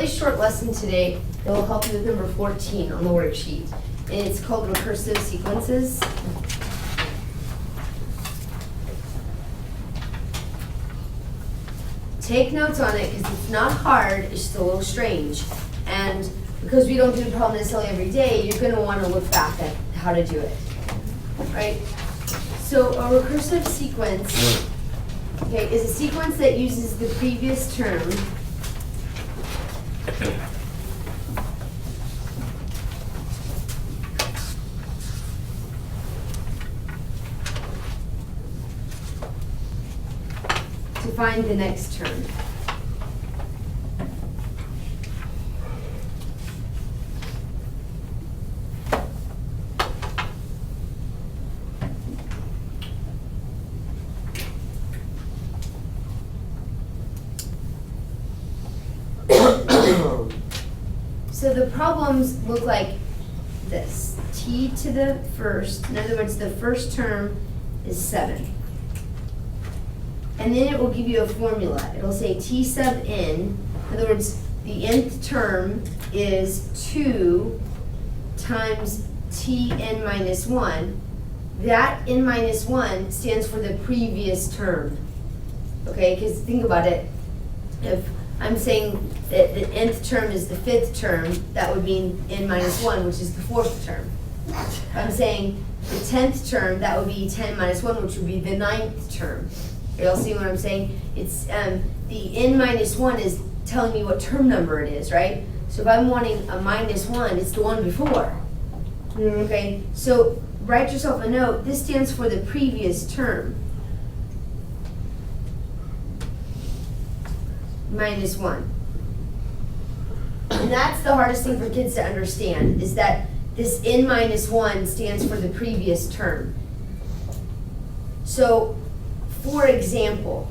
really short lesson today that will help you with number 14 on the worksheet. And it's called recursive sequences. Take notes on it because it's not hard, it's just a little strange. And because we don't do the problem necessarily every day, you're going to want to look back at how to do it. Right? So a recursive sequence, okay, is a sequence that uses the previous term to find the next term. So the problems look like this. T to the first, in other words, the first term is 7. And then it will give you a formula. It'll say T sub n, in other words, the nth term is 2 times Tn minus 1. That n minus 1 stands for the previous term. Okay, because think about it. If I'm saying that the nth term is the 5th term, that would mean n minus 1, which is the 4th term. If I'm saying the 10th term, that would be 10 minus 1, which would be the 9th term. You all see what I'm saying? It's the n minus 1 is telling me what term number it is, right? So if I'm wanting a minus 1, it's the one before. Okay, so write yourself a note. This stands for the previous term. Minus 1. And that's the hardest thing for kids to understand, is that this n minus 1 stands for the previous term. So, for example,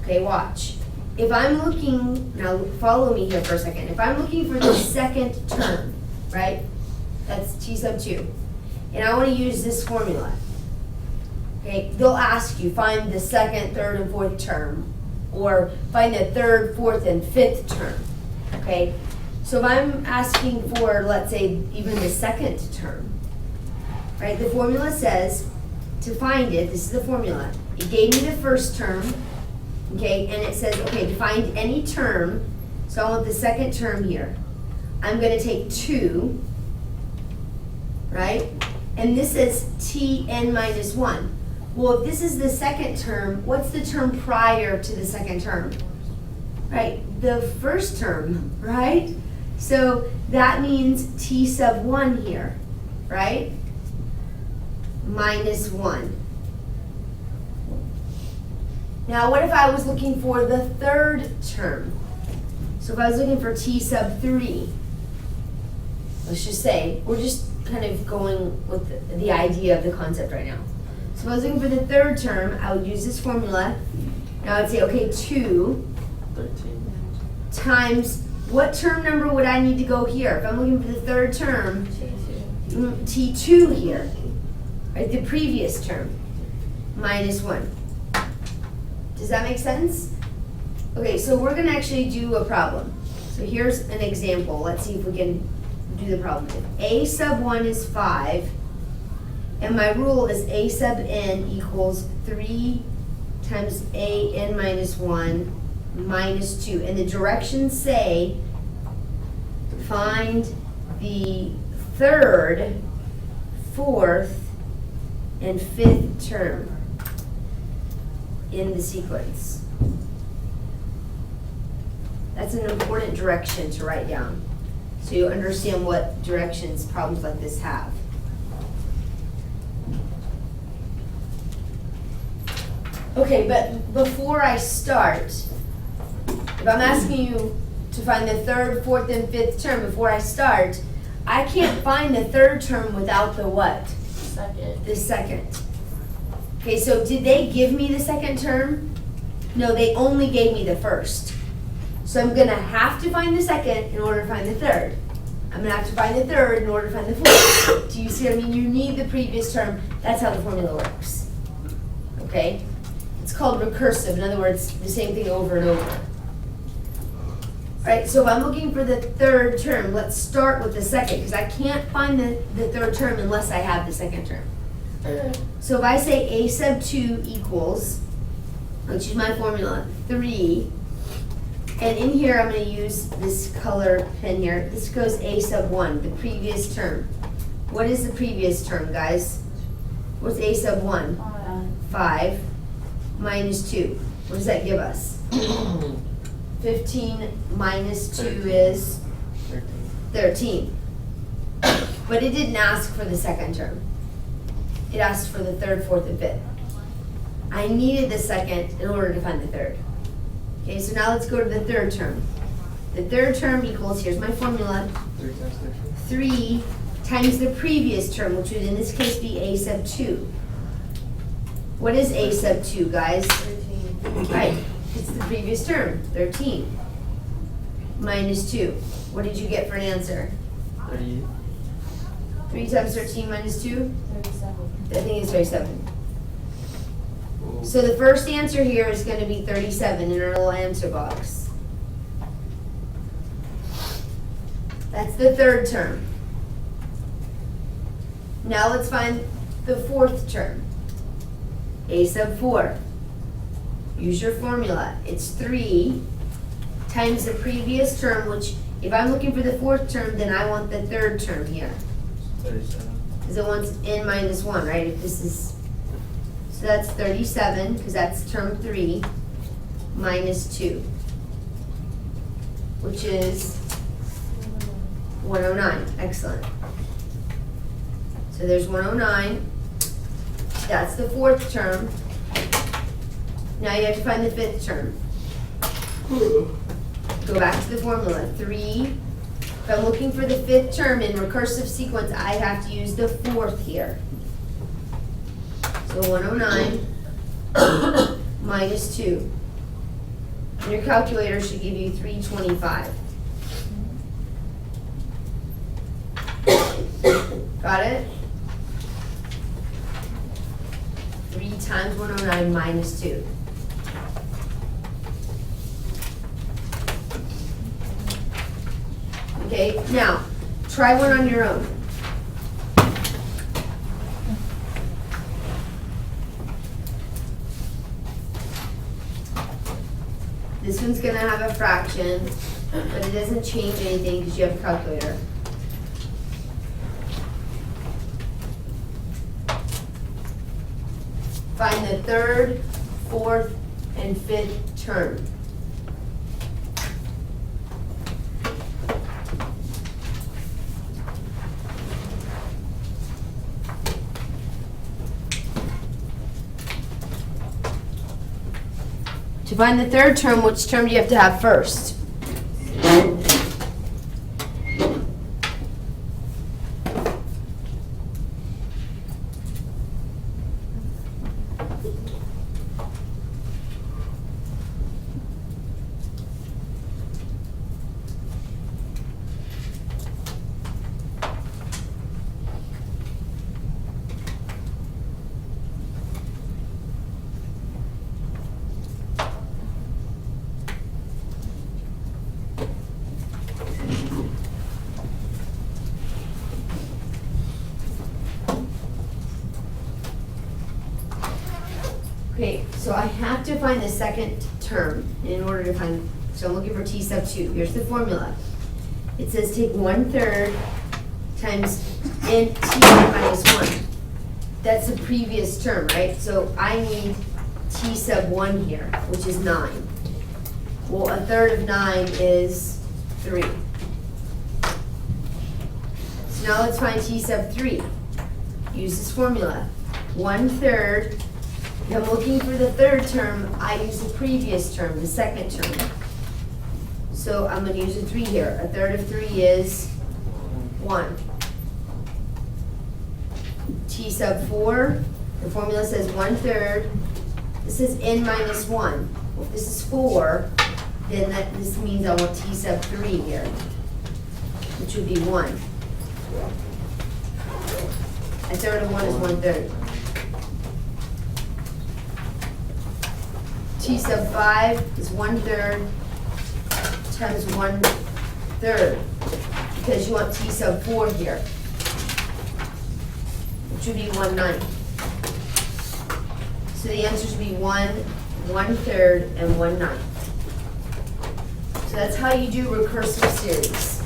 okay, watch. If I'm looking, now follow me here for a second. If I'm looking for the second term, right? That's T sub 2. And I want to use this formula. Okay, they'll ask you, find the second, third, and fourth term. Or find the third, fourth, and fifth term. Okay? So if I'm asking for, let's say, even the second term, right? The formula says, to find it, this is the formula. It gave me the first term, okay? And it says, okay, to find any term, so I want the second term here. I'm going to take 2, right? And this is Tn minus 1. Well, if this is the second term, what's the term prior to the second term? Right, the first term, right? So that means T sub 1 here, right? Minus 1. Now, what if I was looking for the third term? So if I was looking for T sub 3, let's just say, we're just kind of going with the idea of the concept right now. So if I was looking for the third term, I would use this formula. Now I'd say, okay, 2 times, what term number would I need to go here? If I'm looking for the third term, T2 here, right, the previous term, minus 1. Does that make sense? Okay, so we're going to actually do a problem. So here's an example. Let's see if we can do the problem. If A sub 1 is 5, and my rule is A sub n equals 3 times A n minus 1 minus 2. And the directions say find the third, fourth, and fifth term in the sequence. That's an important direction to write down, so you understand what directions problems like this have. Okay, but before I start, if I'm asking you to find the third, fourth, and fifth term before I start, I can't find the third term without the what? Second. The second. Okay, so did they give me the second term? No, they only gave me the first. So I'm going to have to find the second in order to find the third. I'm going to have to find the third in order to find the fourth. Do you see what I mean? You need the previous term. That's how the formula works. Okay? It's called recursive. In other words, the same thing over and over. Right, so if I'm looking for the third term, let's start with the second, because I can't find the third term unless I have the second term. So if I say a sub 2 equals, let's use my formula, 3, and in here I'm going to use this color pen here. This goes a sub 1, the previous term. What is the previous term, guys? What's a sub 1? 5 minus 2. What does that give us? 15 minus 2 is 13. But it didn't ask for the second term. It asked for the third, fourth, and fifth. I needed the second in order to find the third. Okay, so now let's go to the third term. The third term equals, here's my formula, 3 times the previous term, which would in this case be a sub 2. What is a sub 2, guys? 13. Right, it's the previous term, 13. Minus 2. What did you get for an answer? 38. 3 times 13 minus 2? 37. I think it's 37. So the first answer here is going to be 37 in our little answer box. That's the third term. Now let's find the fourth term. A sub 4. Use your formula. It's 3 times the previous term, which if I'm looking for the fourth term, then I want the third term here. 37. Because it wants n minus 1, right? If this is, so that's 37, because that's term 3, minus 2, which is 109. Excellent. So there's 109. That's the fourth term. Now you have to find the fifth term. Go back to the formula. 3. If I'm looking for the fifth term in recursive sequence, I have to use the fourth here. So 109 minus 2. And your calculator should give you 325. Got it? 3 times 109 minus 2. Okay, now, try one on your own. This one's gonna have a fraction, but it doesn't change anything because you have a calculator. Find the third, fourth, and fifth term. To find the third term, which term do you have to have first? Okay, so I have to find the second term in order to find, so I'm looking for t sub 2. Here's the formula. It says take 1/3 times n t minus 1. That's the previous term, right? So I need t sub 1 here, which is 9. Well, 1/3 of 9 is 3. So now let's find t sub 3. Use this formula. 1/3. If I'm looking for the third term, I use the previous term, the second term. So I'm going to use a 3 here. 1/3 of 3 is 1. T sub 4, the formula says 1/3. This is n minus 1. Well, if this is 4, then this means I want t sub 3 here, which would be 1. 1/3 of 1 is 1/3. T sub 5 is 1/3 times 1/3, because you want T sub 4 here, which would be 1/9. So the answer should be 1/3, and 1/9. So that's how you do recursive series.